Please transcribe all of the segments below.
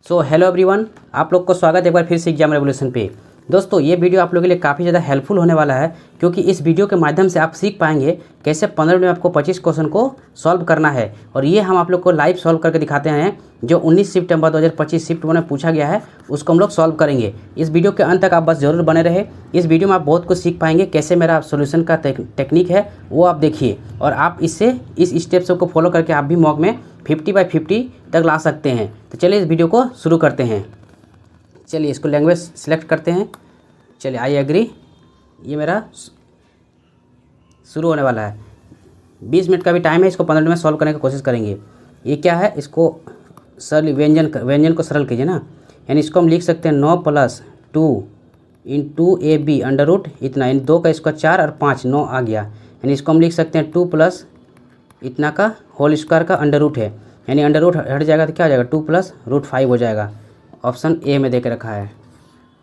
So hello everyone, आप लोग को स्वागत है एक बार फिर से एग्जाम रेवोल्यूशन पे। दोस्तों ये वीडियो आप लोगों के लिए काफ़ी ज़्यादा हेल्पफुल होने वाला है, क्योंकि इस वीडियो के माध्यम से आप सीख पाएंगे कैसे 15 मिनट में आपको 25 क्वेश्चन को सॉल्व करना है। और ये हम आप लोग को लाइव सॉल्व करके दिखाते हैं। जो 19 सितंबर 2025 शिफ्ट 1 में पूछा गया है उसको हम लोग सॉल्व करेंगे। इस वीडियो के अंत तक आप बस ज़रूर बने रहे। इस वीडियो में आप बहुत कुछ सीख पाएंगे। कैसे मेरा सोल्यूशन का टेक्निक है वो आप देखिए, और आप इससे इस स्टेप्स को फॉलो करके आप भी मॉक में 50/50 तक ला सकते हैं। तो चलिए इस वीडियो को शुरू करते हैं। चलिए इसको लैंग्वेज सिलेक्ट करते हैं। चलिए आई एग्री, ये मेरा शुरू होने वाला है। 20 मिनट का भी टाइम है। इसको 15 मिनट में सॉल्व करने की कोशिश करेंगे। ये क्या है, इसको सरल व्यंजन को सरल कीजिए ना। यानी इसको हम लिख सकते हैं 9 + 2 × AB अंडर रूट इतना, यानी 2 का स्क्वायर 4 और 5 9 आ गया। यानी इसको हम लिख सकते हैं 2 + इतना का होल स्क्वायर का अंडर रूट है, यानी अंडर रूट हट जाएगा तो क्या हो जाएगा 2 + √5 हो जाएगा। ऑप्शन ए में दे के रखा है।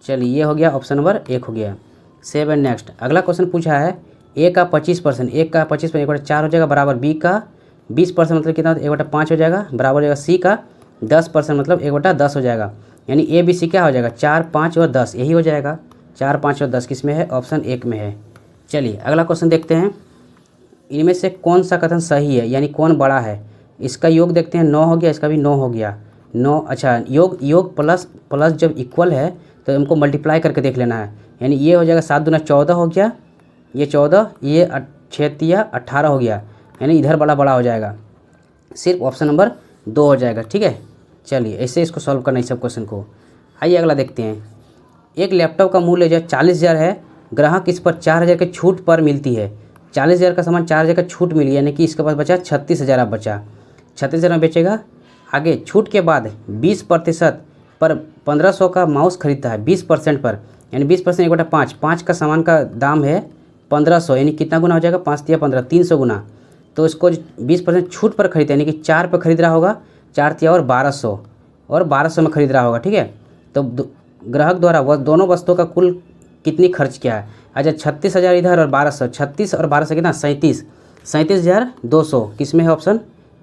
चलिए ये हो गया, ऑप्शन नंबर 1 हो गया। Save and next. अगला क्वेश्चन पूछा है ए का 25%, 1 का 25% 1/4 हो जाएगा बराबर बी का 20% मतलब कितना 1/5 हो जाएगा बराबर हो जाएगा सी का 10% मतलब 1/10 हो जाएगा। यानी ए बी सी क्या हो जाएगा 4 5 और 10, यही हो जाएगा। 4 5 और 10 किस में है, ऑप्शन 1 में है। चलिए अगला क्वेश्चन देखते हैं। इनमें से कौन सा कथन सही है, यानी कौन बड़ा है। इसका योग देखते हैं, 9 हो गया, इसका भी 9 हो गया। 9 अच्छा, योग प्लस प्लस जब इक्वल है तो हमको मल्टीप्लाई करके देख लेना है। यानी ये हो जाएगा 7 दूना 14 हो गया, ये 14, ये 6 × 18 हो गया। यानी इधर बड़ा हो जाएगा, सिर्फ ऑप्शन नंबर 2 हो जाएगा। ठीक है, चलिए ऐसे इसको सॉल्व करना है सब क्वेश्चन को। आइए अगला देखते हैं। एक लैपटॉप का मूल्य जो 40,000 है, ग्राहक इस पर 4,000 के छूट पर मिलती है। 40,000 का सामान 4,000 का छूट मिली, यानी कि इसके पास बचा 36,000 अब बचा। 36,000 में बेचेगा। आगे छूट के बाद 20% पर 1,500 का माउस खरीदता है 20% पर, यानी 20% 1/5, 5 का सामान का दाम है 1,500, यानी कितना गुना हो जाएगा 5 × 15 300 गुना। तो इसको 20% छूट पर खरीदता है, यानी कि 4 पर खरीद रहा होगा, 4 × 1200 और 1200 में खरीद रहा होगा। ठीक है, तो ग्राहक द्वारा वह दोनों वस्तुओं का कुल कितनी खर्च किया है। अच्छा 36,000 इधर और 1200, 36 और 1200 कितना 37,200 किस में है,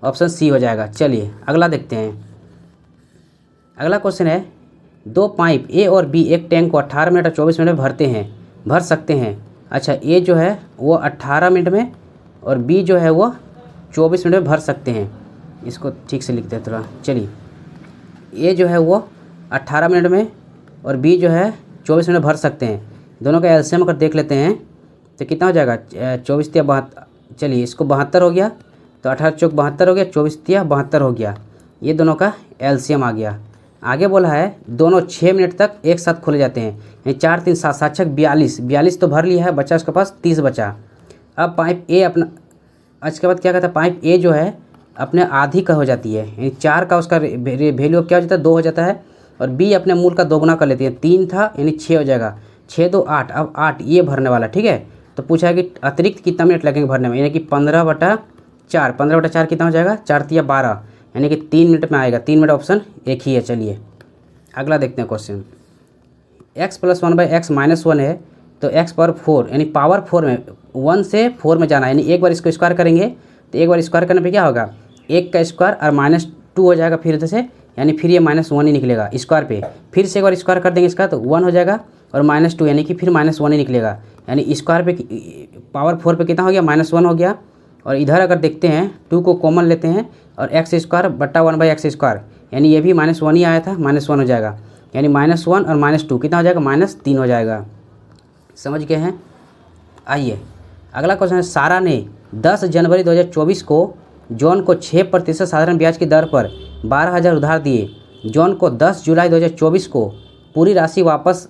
ऑप्शन सी हो जाएगा। चलिए अगला देखते हैं। अगला क्वेश्चन है 2 पाइप ए और बी एक टैंक को 18 मिनट और 24 मिनट में भर सकते हैं। अच्छा ए जो है वो 18 मिनट में और बी जो है वो 24 मिनट में भर सकते हैं। इसको ठीक से लिखते हैं थोड़ा। चलिए ए जो है वो 18 मिनट में और बी जो है 24 मिनट में भर सकते हैं। दोनों का एलसीएम अगर देख लेते हैं तो कितना हो जाएगा 24 × 72। चलिए इसको 72 हो गया, तो 18 × 4 72 हो गया, 24 × 72 हो गया। ये दोनों का एलसीएम आ गया। आगे बोला है दोनों 6 मिनट तक एक साथ खोले जाते हैं, यानी 4 3 7 7 6 42 तो भर लिया है, बचा उसके पास 30 बचा। अब पाइप ए अपना, इसके बाद क्या कहता है, पाइप ए जो है अपने आधी का हो जाती है, यानी 4 का उसका वैल्यू क्या हो जाता है 2 हो जाता है, और बी अपने मूल का 2 गुना कर लेती है। 3 था यानी 6 हो जाएगा, 6 2 8, अब 8 ये भरने वाला। ठीक है, तो पूछा है कि अतिरिक्त कितना मिनट लगेंगे भरने में, यानी कि 15/4 15/4 कितना हो जाएगा 4 × 12, यानी कि 3 मिनट में आएगा। 3 मिनट ऑप्शन एक ही है। चलिए अगला देखते हैं क्वेश्चन। x + 1/x - 1 है, तो x पावर 4 यानी पावर 4 में 1 से 4 में जाना है, यानी एक बार इसको स्क्वायर करेंगे तो एक बार स्क्वायर करने पे क्या होगा 1 का स्क्वायर और -2 हो जाएगा फिर इधर से, यानी फिर ये -1 ही निकलेगा स्क्वायर पे। फिर से एक बार स्क्वायर कर देंगे इसका तो 1 हो जाएगा और -2 यानी कि फिर -1 ही निकलेगा, यानी स्क्वायर पे पावर 4 पे कितना हो गया -1 हो गया। और इधर अगर देखते हैं 2 को कॉमन लेते हैं और x² / 1/x², यानी ये भी -1 ही आया था, -1 हो जाएगा, यानी -1 और -2 कितना हो जाएगा -3 हो जाएगा। समझ गए हैं। आइए अगला क्वेश्चन है। सारा ने 10 जनवरी 2024 को जॉन को 6% साधारण ब्याज की दर पर 12,000 उधार दिए। जॉन को 10 जुलाई 2024 को पूरी राशि वापस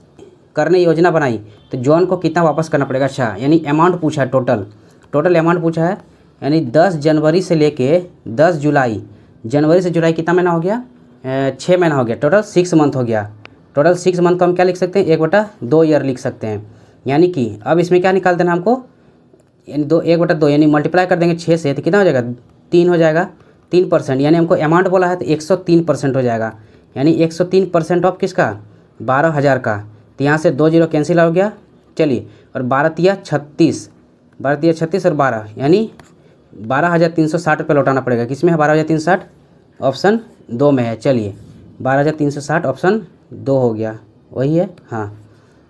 करने योजना बनाई, तो जॉन को कितना वापस करना पड़ेगा। अच्छा यानी अमाउंट पूछा है, टोटल अमाउंट पूछा है, यानी 10 जनवरी से लेके 10 जुलाई, जनवरी से जुलाई कितना महीना हो गया 6 महीना हो गया, टोटल 6 मंथ हो गया। टोटल 6 मंथ को हम क्या लिख सकते हैं 1/2 ईयर लिख सकते हैं। यानी कि अब इसमें क्या निकाल देना हमको, यानी 1/2 यानी मल्टीप्लाई कर देंगे 6 से तो कितना हो जाएगा 3 हो जाएगा, 3%, यानी हमको अमाउंट बोला है तो 103% हो जाएगा। यानी 103% ऑफ किसका 12,000 का, तो यहाँ से 2 0 कैंसिल हो गया। चलिए और 12 × 36, 12 × 36 और 12 यानी 12,360 रुपये लौटाना पड़ेगा। किस में है 12,360, ऑप्शन 2 में है। चलिए 12,360 ऑप्शन 2 हो गया, वही है। हाँ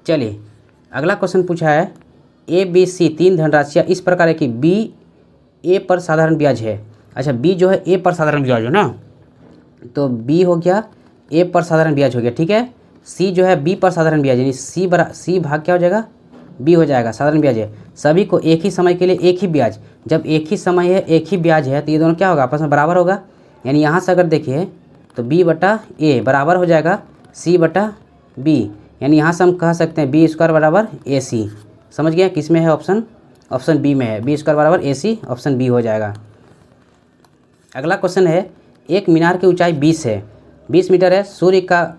चलिए अगला क्वेश्चन पूछा है ए बी सी 3 धनराशियाँ इस प्रकार है कि बी ए पर साधारण ब्याज है। अच्छा बी जो है ए पर साधारण ब्याज है ना, तो बी हो गया ए पर साधारण ब्याज हो गया, ठीक है। सी जो है बी पर साधारण ब्याज यानी सी भाग क्या हो जाएगा, बी हो जाएगा, साधारण ब्याज है। सभी को एक ही समय के लिए एक ही ब्याज, जब एक ही समय है एक ही ब्याज है तो ये दोनों क्या होगा, आपस में बराबर होगा। यानी यहाँ से अगर देखिए तो बी बटा ए बराबर हो जाएगा सी बटा बी, यानी यहाँ से हम कह सकते हैं बी स्क्वायर बराबर ए सी। समझ गया किस में है ऑप्शन, ऑप्शन बी में है, बी स्क्वायर बराबर ए सी, ऑप्शन बी हो जाएगा। अगला क्वेश्चन है एक मीनार की ऊंचाई 20 है, 20 मीटर है, सूर्य का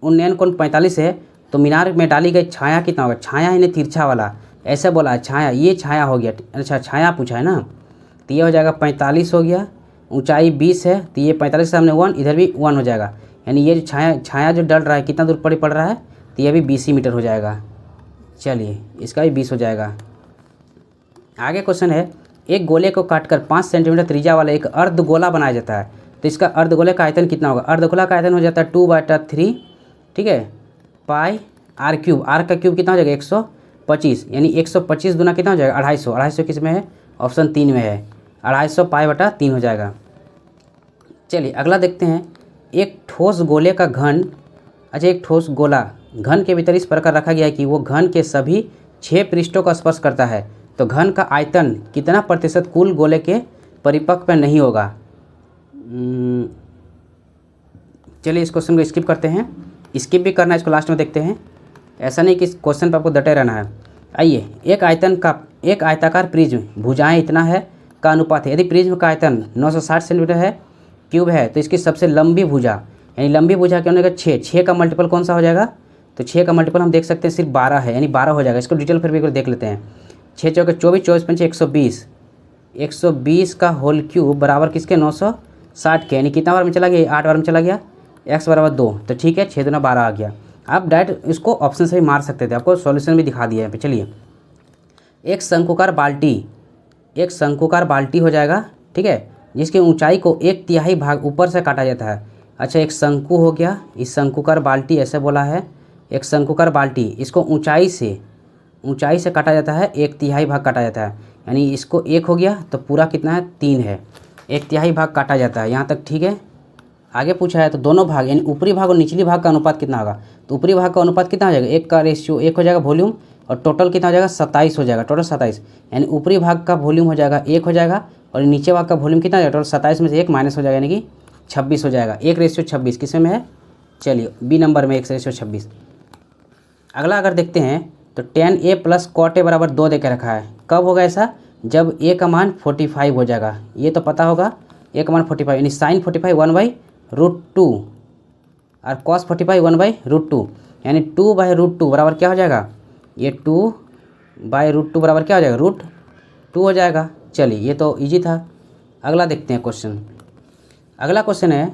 उन्नयन कोण 45 है, तो मीनार में डाली गई छाया कितना होगा। छाया इन्हें तिरछा वाला ऐसे बोला है, छाया ये छाया हो गया। अच्छा छाया पूछा है ना, तो ये हो जाएगा 45 हो गया, ऊंचाई 20 है तो ये 45 सामने 1, इधर भी 1 हो जाएगा। यानी ये जो छाया जो डल रहा है कितना दूर पड़ रहा है, तो ये भी 20 ही मीटर हो जाएगा। चलिए इसका भी 20 हो जाएगा। आगे क्वेश्चन है एक गोले को काटकर 5 सेंटीमीटर त्रिज्या वाला एक अर्धगोला बनाया जाता है, तो इसका अर्धगोले का आयतन कितना होगा। अर्धगोला का आयतन हो जाता है 2/3, ठीक है, पाई आर क्यूब, आर का क्यूब कितना हो जाएगा 125, यानी 125 गुना कितना हो जाएगा 250, 250 किस में है, ऑप्शन 3 में है, 250 पाई/3 हो जाएगा। चलिए अगला देखते हैं एक ठोस गोले का घन, अच्छा एक ठोस गोला घन के भीतर इस प्रकार रखा गया है कि वो घन के सभी 6 पृष्ठों का स्पर्श करता है, तो घन का आयतन कितना प्रतिशत कुल गोले के परिपक्व में नहीं होगा। चलिए इस क्वेश्चन को स्किप करते हैं, स्किप भी करना है, इसको लास्ट में देखते हैं, ऐसा नहीं कि इस क्वेश्चन पर आपको डटे रहना है। आइए एक आयताकार प्रिज्म भुजाएं इतना है का अनुपात है, यदि प्रिज्म का आयतन 960 सेंटीमीटर है क्यूब है तो इसकी सबसे लंबी भुजा, यानी लंबी भुजा क्या होगा 6 का मल्टीपल कौन सा हो जाएगा, तो 6 का मल्टीपल हम देख सकते हैं सिर्फ 12 है, यानी 12 हो जाएगा। इसको डिटेल फिर भी एक बार देख लेते हैं। 6 चौके 24, 24 पंचे 120, 120 का होल क्यूब बराबर किसके 960 के, यानी कितना बार में चला गया 8 बार में चला गया, x बराबर 2, तो ठीक है 6 दूना 12 आ गया। आप डायरेक्ट इसको ऑप्शन से भी मार सकते थे, आपको सॉल्यूशन भी दिखा दिया है यहाँ पे। चलिए एक शंकुकार बाल्टी हो जाएगा, ठीक है, जिसकी ऊंचाई को 1/3 भाग ऊपर से काटा जाता है। अच्छा एक शंकु हो गया, इस शंकुकार बाल्टी ऐसे बोला है, एक शंकुकार बाल्टी इसको ऊंचाई से काटा जाता है, 1/3 भाग काटा जाता है, यानी इसको 1 हो गया तो पूरा कितना है 3 है, 1/3 भाग काटा जाता है, यहाँ तक ठीक है। आगे पूछा है तो दोनों भाग यानी ऊपरी भाग और निचली भाग का अनुपात कितना होगा, तो ऊपरी भाग का अनुपात कितना हो जाएगा 1 का रेशियो 1 हो जाएगा वॉल्यूम, और टोटल कितना हो जाएगा 27 हो जाएगा, टोटल 27, यानी ऊपरी भाग का वॉल्यूम हो जाएगा 1 हो जाएगा और नीचे भाग का वॉल्यूम कितना हो जाएगा, टोटल 27 में से 1 माइनस हो जाएगा यानी कि 26 हो जाएगा, 1/26 किस में है, चलिए बी नंबर में 1/26। अगला अगर देखते हैं तो tan a + cot a बराबर 2 दे के रखा है, कब होगा ऐसा, जब a का मान 45 हो जाएगा, ये तो पता होगा a का मान 45 यानी sin 45 1/√2 और cos 45 1/√2, यानी 2/√2 बराबर क्या हो जाएगा, ये 2/√2 बराबर क्या हो जाएगा √2 हो जाएगा। चलिए ये तो इजी था। अगला देखते हैं क्वेश्चन, अगला क्वेश्चन है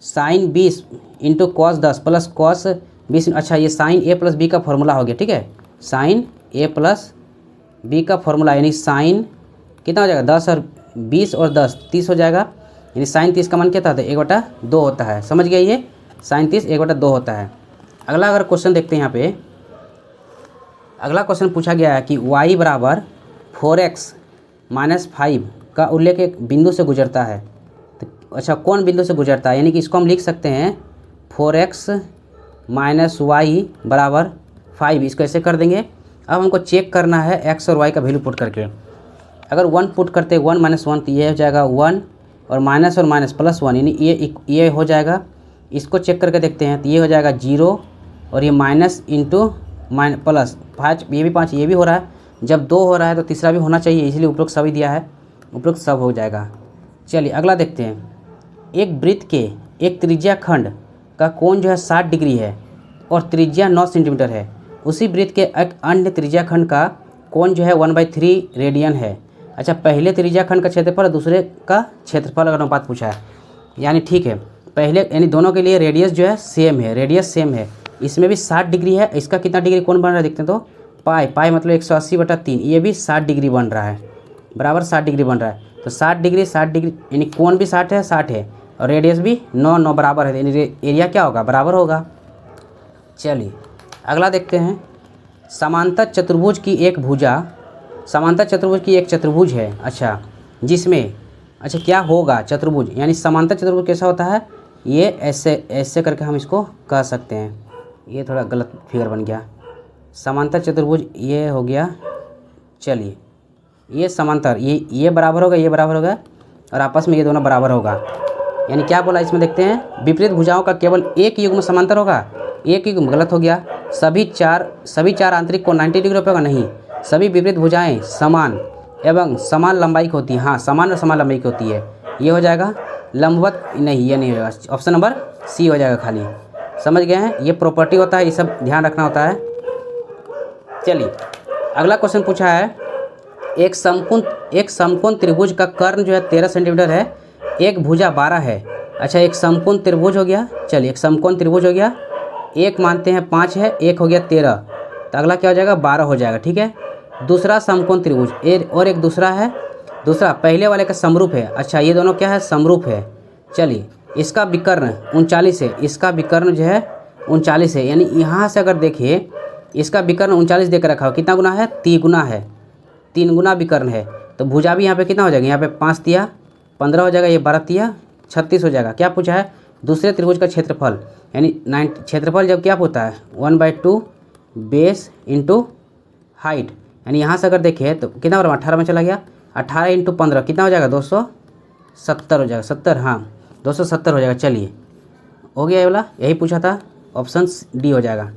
sin 20 × cos 10 + cos 20, अच्छा ये sin a + b का फॉर्मूला हो गया, ठीक है, sin a + b का फॉर्मूला यानी sin कितना हो जाएगा 10 और 20 और 10 30 हो जाएगा, यानी sin 30 का मान क्या था 1/2 होता है, समझ गया, ये sin 30 1/2 होता है। अगला अगर क्वेश्चन देखते हैं यहाँ पे, अगला क्वेश्चन पूछा गया है कि y बराबर 4x - 5 का उल्लेख एक बिंदु से गुजरता है, तो अच्छा कौन बिंदु से गुजरता है, यानी कि इसको हम लिख सकते हैं 4x - y बराबर 5, इसको ऐसे कर देंगे। अब हमको चेक करना है x और y का वैल्यू पुट करके, अगर 1 पुट करते 1 - 1 तो ये हो जाएगा 1 और माइनस +1 यानी ये हो जाएगा। इसको चेक करके देखते हैं तो ये हो जाएगा 0 और ये माइनस इंटू प्लस 5, ये भी 5 ये भी हो रहा है, जब 2 हो रहा है तो तीसरा भी होना चाहिए, इसलिए उपरोक्त सभी दिया है, उपरोक्त सब हो जाएगा। चलिए अगला देखते हैं, एक वृत्त के एक त्रिज्या खंड का कोण जो है 60 डिग्री है और त्रिज्या 9 सेंटीमीटर है, उसी वृत्त के एक अन्य त्रिज्या खंड का कोण जो है 1/3 रेडियन है। अच्छा पहले त्रिज्या खंड का क्षेत्रफल दूसरे का क्षेत्रफल का अनुपात पूछा है, यानी ठीक है पहले यानी दोनों के लिए रेडियस जो है सेम है, रेडियस सेम है, इसमें भी 60 डिग्री है, इसका कितना डिग्री कोण बन रहा है देखते हैं, तो पाई मतलब 180/3, ये भी 60 डिग्री बन रहा है, बराबर 60 डिग्री बन रहा है, तो 60 डिग्री यानी कोण भी 60 है और रेडियस भी 9 9 बराबर है, एरिया क्या होगा, बराबर होगा। चलिए अगला देखते हैं। समांतर चतुर्भुज की एक भुजा, समांतर चतुर्भुज की एक चतुर्भुज है, अच्छा, जिसमें, अच्छा क्या होगा चतुर्भुज, यानी समांतर चतुर्भुज कैसा होता है, ये ऐसे ऐसे करके हम इसको कह सकते हैं। ये थोड़ा गलत फिगर बन गया। समांतर चतुर्भुज ये हो गया, चलिए ये समांतर, ये बराबर होगा, ये बराबर होगा, और आपस में ये दोनों बराबर होगा। यानी क्या बोला इसमें देखते हैं, विपरीत भुजाओं का केवल एक युग्म समांतर होगा, एक युग्म गलत हो गया। सभी चार आंतरिक कोण 90 डिग्री होगा, नहीं, सभी विपरीत भुजाएं समान एवं समान लंबाई की होती है, हाँ समान और समान लंबाई की होती है, ये हो जाएगा। लंबवत नहीं, ये नहीं होगा, ऑप्शन नंबर सी हो जाएगा खाली। समझ गए हैं, ये प्रॉपर्टी होता है, ये सब ध्यान रखना होता है। चलिए अगला क्वेश्चन पूछा है, एक समकोण त्रिभुज का कर्ण जो है 13 सेंटीमीटर है, एक भुजा 12 है। अच्छा एक समकोण त्रिभुज हो गया, चलिए एक समकोण त्रिभुज हो गया, एक मानते हैं 5 है, एक हो गया 13, तो अगला क्या हो जाएगा 12 हो जाएगा, ठीक है। दूसरा समकोण त्रिभुज और एक दूसरा है, दूसरा पहले वाले का समरूप है, अच्छा ये दोनों क्या है, समरूप है। चलिए इसका विकर्ण 39 है, इसका विकर्ण जो है 39 है, यानी यहाँ से अगर देखिए इसका विकर्ण 39 देकर रखा हो, कितना गुना है, 3 गुना है, 3 गुना विकर्ण है। तो भुजा भी यहाँ पे कितना हो जाएगा, यहाँ पे 5 तिया 15 हो जाएगा, ये 12 तिया 36 हो जाएगा। क्या पूछा है, दूसरे त्रिभुज का क्षेत्रफल, यानी क्षेत्रफल जब क्या होता है 1/2 बेस इंटू हाइट, यानी यहाँ से अगर देखें तो कितना बराबर 18 में चला गया, 18 इंटू 15 कितना हो जाएगा 270 हो जाएगा, 70, हाँ 270 हो जाएगा। चलिए हो गया ये वाला, यही पूछा था, ऑप्शन डी हो जाएगा।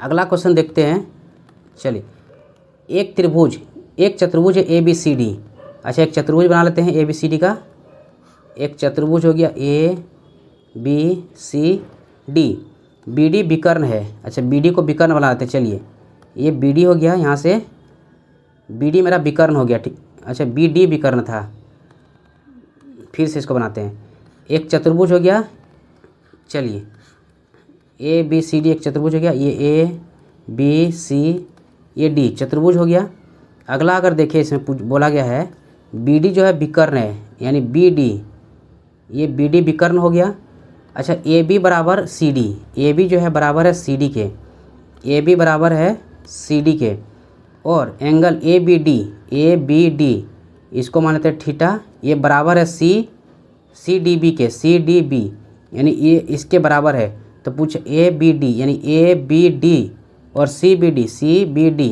अगला क्वेश्चन देखते हैं। चलिए एक चतुर्भुज है ए बी सी डी, अच्छा एक चतुर्भुज बना लेते हैं ए बी सी डी का, एक चतुर्भुज हो गया A B C D, B D विकर्ण है, अच्छा बी डी को विकर्ण बना लेते हैं। चलिए ये बी डी हो गया, यहाँ से बी डी मेरा विकर्ण हो गया, ठीक, अच्छा बी डी विकर्ण था, फिर से इसको बनाते हैं। एक चतुर्भुज हो गया, चलिए ए बी सी डी एक चतुर्भुज हो गया, ये ए बी सी ये डी चतुर्भुज हो गया। अगला अगर देखिए इसमें बोला गया है बी डी जो है विकर्ण है, यानी बी डी, ये बी डी विकर्ण हो गया। अच्छा ए बी बराबर सी डी, ए बी जो है बराबर है सी डी के, ए बी बराबर है सी डी के, और एंगल ए बी डी इसको मान लेते हैं थीटा, ये बराबर है सी डी बी के, सी डी बी यानी ये इसके बराबर है। तो पूछ ए बी डी यानी ए बी डी और सी बी डी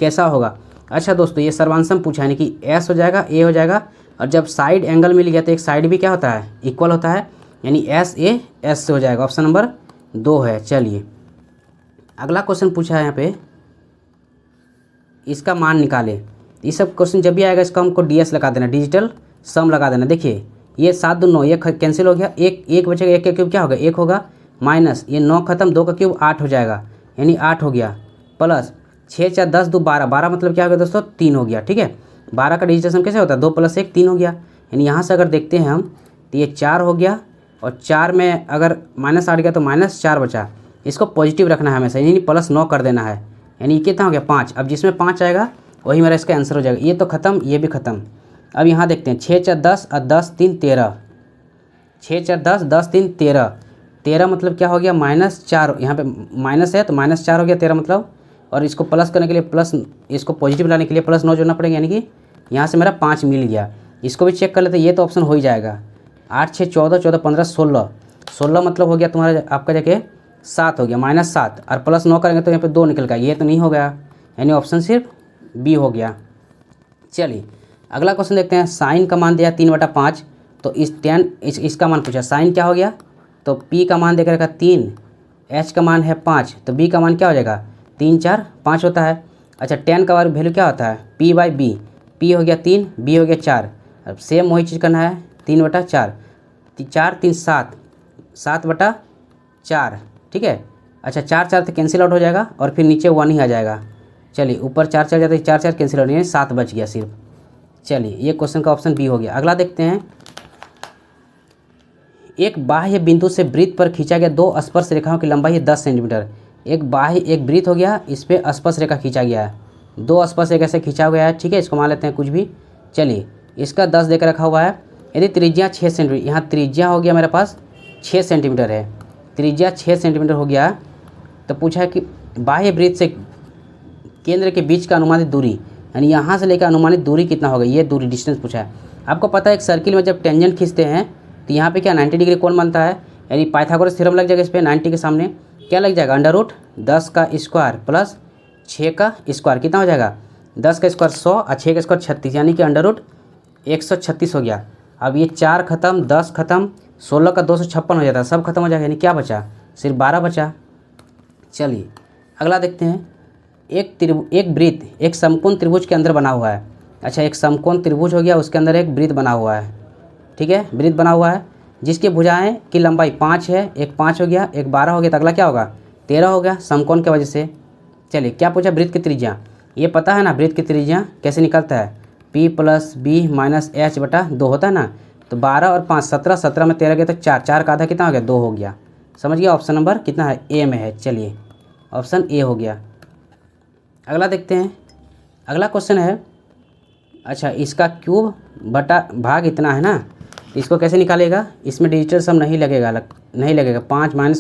कैसा होगा। अच्छा दोस्तों ये सर्वांशम पूछा है, यानी कि एस हो जाएगा, ए हो जाएगा, और जब साइड एंगल मिल गया तो एक साइड भी क्या होता है, इक्वल होता है, यानी एस ए एस से हो जाएगा, ऑप्शन नंबर 2 है। चलिए अगला क्वेश्चन पूछा है यहाँ पे, इसका मान निकाले। ये सब क्वेश्चन जब भी आएगा इसका हमको डीएस लगा देना, डिजिटल सम लगा देना। देखिए ये 7 2 9 ये कैंसिल हो गया, एक बचेगा, एक का क्यूब क्या होगा 1 होगा, माइनस ये 9 खत्म, 2 का क्यूब 8 हो जाएगा, यानी 8 हो गया, प्लस 6 4 10 2 12, 12 मतलब क्या हो गया दोस्तों 3 हो गया, ठीक है। 12 का डिजिटल सम कैसे होता है 2 + 1 3 हो गया, यानी यहाँ से अगर देखते हैं हम तो ये 4 हो गया, और 4 में अगर -8 गया तो -4 बचा, इसको पॉजिटिव रखना है हमेशा, यानी +9 कर देना है, यानी कितना हो गया 5। अब जिसमें 5 आएगा वही मेरा इसका आंसर हो जाएगा। ये तो ख़त्म, ये भी ख़त्म। अब यहाँ देखते हैं 6 4 10 और 10 3 13, 6 4 10 10 3 13, 13 मतलब क्या हो गया -4, यहाँ पे माइनस है तो -4 हो गया 13 मतलब, और इसको प्लस करने के लिए प्लस, इसको पॉजिटिव लाने के लिए +9 जोड़ना पड़ेगा, यानी कि यहाँ से मेरा 5 मिल गया। इसको भी चेक कर लेते हैं, ये तो ऑप्शन हो ही जाएगा। 8 6 14 14 15 16, 16 मतलब हो गया तुम्हारा आपका जगह 7 हो गया, -7 और +9 करेंगे तो यहाँ पे 2 निकल गया, ये तो नहीं हो गया, यानी ऑप्शन सिर्फ बी हो गया। चलिए अगला क्वेश्चन देखते हैं। साइन का मान दिया 3/5, तो इस इसका मान पूछा, साइन क्या हो गया, तो पी का मान देकर रखा 3, एच का मान है 5, तो बी का मान क्या हो जाएगा 3 4 5 होता है। अच्छा tan का वैल्यू क्या होता है p/b, p हो गया 3, b हो गया 4, अब सेम वही चीज़ करना है 3/4, 4 3 7, 7/4, ठीक है। अच्छा 4 4 तो कैंसिल आउट हो जाएगा, और फिर नीचे 1 ही आ जाएगा। चलिए ऊपर 4 4 जाता है, 4 4 कैंसिल आउट, यानी 7 बच गया सिर्फ। चलिए ये क्वेश्चन का ऑप्शन बी हो गया। अगला देखते हैं। एक बाह्य बिंदु से वृत्त पर खींचा गया 2 स्पर्श रेखाओं की लंबाई है 10 सेंटीमीटर। एक वृत्त हो गया, इस पर स्पर्श रेखा खींचा गया है, 2 स्पर्श रेखा से खींचा गया है, ठीक है। इसको मान लेते हैं कुछ भी। चलिए इसका 10 देकर रखा हुआ है, यदि त्रिज्या 6 सेंटीमीटर, यहाँ त्रिज्या हो गया मेरे पास 6 सेंटीमीटर है, त्रिज्या 6 सेंटीमीटर हो गया, तो पूछा है कि बाह्य वृत्त से केंद्र के बीच का अनुमानित दूरी, यानी यहाँ से लेकर अनुमानित दूरी कितना होगा, ये दूरी डिस्टेंस पूछा है। आपको पता है एक सर्किल में जब टेंजेंट खींचते हैं तो यहाँ पे क्या 90 डिग्री कोण बनता है, यानी पाइथागोरस थ्योरम लग जाएगा इस पर। 90 के सामने क्या लग जाएगा, √10 का स्क्वायर प्लस 6 का स्क्वायर, कितना हो जाएगा 10 का स्क्वायर 100 और 6 का स्क्वायर 36, यानी कि √136 हो गया। अब ये 4 खत्म, 10 खत्म, 16 का 256 हो जाता है, सब खत्म हो जाएगा, यानी क्या बचा, सिर्फ 12 बचा। चलिए अगला देखते हैं। एक वृत्त एक समकोण त्रिभुज के अंदर बना हुआ है। अच्छा, एक समकोण त्रिभुज हो गया, उसके अंदर एक वृत्त बना हुआ है, ठीक है, वृत्त बना हुआ है जिसकी भुजाएं की लंबाई 5 है, एक 5 हो गया, एक 12 हो गया, तो अगला क्या होगा 13 हो गया समकोण की वजह से। चलिए क्या पूछा, वृत्त की त्रिज्या, ये पता है ना वृत्त की त्रिज्या कैसे निकलता है, P + B - H/2 होता है ना, तो 12 और 5 17, 17 में 13 गया तो 4, 4 का आधा कितना हो गया 2 हो गया। समझ गया, ऑप्शन नंबर कितना है ए में है। चलिए ऑप्शन ए हो गया। अगला देखते हैं, अगला क्वेश्चन है, अच्छा इसका क्यूब बटा भाग इतना है ना, तो इसको कैसे निकालेगा, इसमें डिजिटल सम नहीं लगेगा, नहीं लगेगा, 5 - 1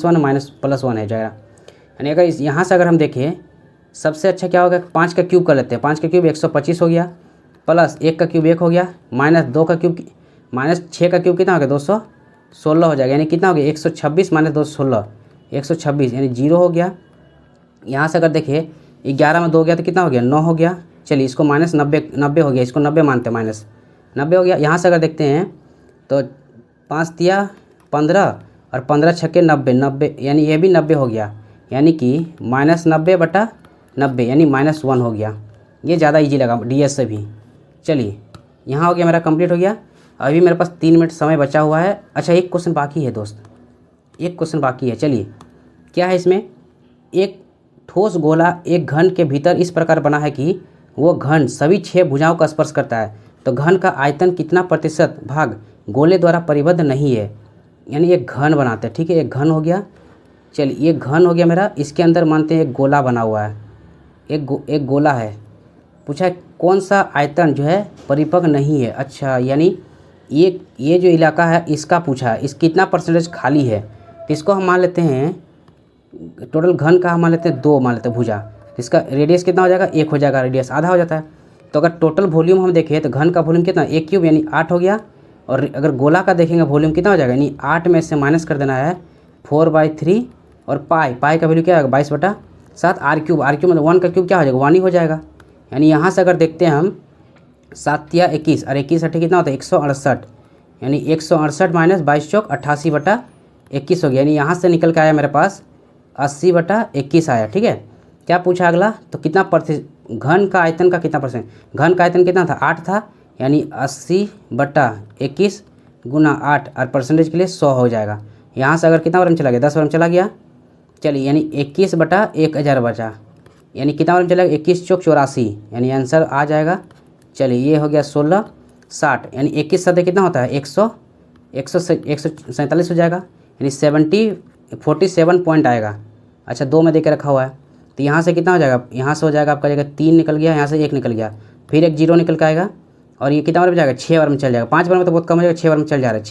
+1 है जाएगा, यानी अगर यहाँ से अगर हम देखें सबसे अच्छा क्या होगा, 5 का क्यूब कर लेते हैं, 5 का क्यूब 125 हो गया, प्लस 1 का क्यूब 1 हो गया, -2 का क्यूब -6 का क्यूब कितना हो गया 216 हो जाएगा, यानी कितना हो गया 126 - 216 126, यानी 0 हो गया। यहाँ से अगर देखिए 11 में 2 गया तो कितना हो गया 9 हो गया। चलिए इसको -90 हो गया, इसको 90 मानते हैं, -90 हो गया। यहाँ से अगर देखते हैं तो 5 तिया 15 और 15 छक्के 90, यानी ये भी 90 हो गया, यानी कि -90/90, यानी -1 हो गया। ये ज़्यादा इजी लगा DS से भी। चलिए यहाँ हो गया मेरा कंप्लीट हो गया। अभी मेरे पास 3 मिनट समय बचा हुआ है। अच्छा एक क्वेश्चन बाकी है दोस्त, एक क्वेश्चन बाकी है। चलिए क्या है इसमें, एक ठोस गोला एक घन के भीतर इस प्रकार बना है कि वो घन सभी 6 भुजाओं का स्पर्श करता है, तो घन का आयतन कितना प्रतिशत भाग गोले द्वारा परिबद्ध नहीं है, यानी एक घन बनाते हैं, ठीक है, एक घन हो गया। चलिए ये घन हो गया मेरा, इसके अंदर मानते हैं एक गोला बना हुआ है, एक गोला है, पूछा है कौन सा आयतन जो है परिपक्व नहीं है। अच्छा यानी ये जो इलाका है इसका पूछा है, इस कितना % खाली है, तो इसको हम मान लेते हैं टोटल घन का हम मान लेते हैं 2 मान लेते हैं भुजा, इसका रेडियस कितना हो जाएगा 1 हो जाएगा, रेडियस आधा हो जाता है। तो अगर टोटल वॉल्यूम हम देखें तो घन का वॉल्यूम कितना 1 क्यूब यानी 8 हो गया, और अगर गोला का देखेंगे वॉल्यूम कितना हो जाएगा, यानी 8 में से माइनस कर देना है 4/3, और पाई का वैल्यू क्या आएगा 22/7, r³ मतलब 1 का क्यूब क्या हो जाएगा 1 ही हो जाएगा। यानी यहाँ से अगर देखते हैं हम 7 या 21 और 21 8 कितना होता है 168, यानी 168 - 22 चौक 88/21 हो गया, यानी यहाँ से निकल के आया मेरे पास 80/21 आया, ठीक है। क्या पूछा अगला, तो कितना घन का आयतन का कितना %, घन का आयतन कितना था 8 था, यानी 80/21 गुना 8 और परसेंटेज के लिए 100 हो जाएगा। यहाँ से अगर कितना बार में चला गया 10 बार में चला गया। चलिए यानी 21/1000 बचा, यानी कितना बार में चला गया 21 चौक 84, यानी आंसर आ जाएगा। चलिए ये हो गया 16 60, यानी 21 सतह कितना होता है 147 हो जाएगा, यानी 47 पॉइंट आएगा। अच्छा 2 में देके रखा हुआ है, तो यहाँ से कितना हो जाएगा, यहाँ से हो जाएगा आपका जगह 3 निकल गया, यहाँ से 1 निकल गया, फिर एक 0 निकल के आएगा, और ये कितना बार में जाएगा 6 बार में चल जाएगा, 5 बार में तो बहुत कम हो जाएगा, 6 बार में चल जा रहा है,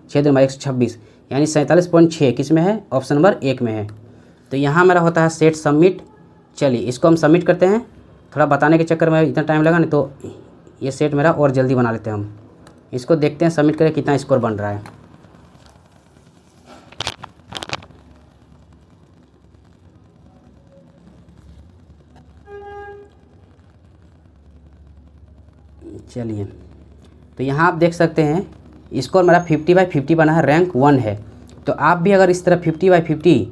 6 दिन 126, यानी 47.6 किस में है, ऑप्शन नंबर 1 में है। तो यहाँ मेरा होता है सेट सबमिट। चलिए इसको हम सबमिट करते हैं, थोड़ा बताने के चक्कर में इतना टाइम लगा, नहीं तो ये सेट मेरा और जल्दी बना लेते हैं हम। इसको देखते हैं सबमिट करें कितना स्कोर बन रहा है। चलिए तो यहाँ आप देख सकते हैं स्कोर मेरा 50/50 बना है, रैंक 1 है। तो आप भी अगर इस तरह 50/50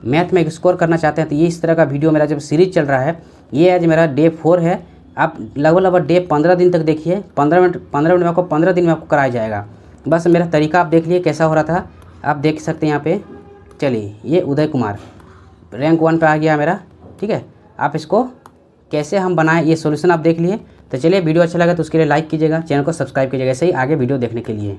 मैथ में स्कोर करना चाहते हैं तो ये इस तरह का वीडियो मेरा जब सीरीज चल रहा है, ये आज मेरा डे 4 है। आप लगभग डे 15 दिन तक देखिए, 15 मिनट में आपको 15 दिन में आपको कराया जाएगा। बस मेरा तरीका आप देख लिए कैसा हो रहा था, आप देख सकते हैं यहाँ पे। चलिए ये उदय कुमार रैंक 1 पे आ गया मेरा, ठीक है। आप इसको कैसे हम बनाएं ये सॉल्यूशन आप देख लिए। तो चलिए वीडियो अच्छा लगा तो उसके लिए लाइक कीजिएगा, चैनल को सब्सक्राइब कीजिएगा, ऐसे ही आगे वीडियो देखने के लिए।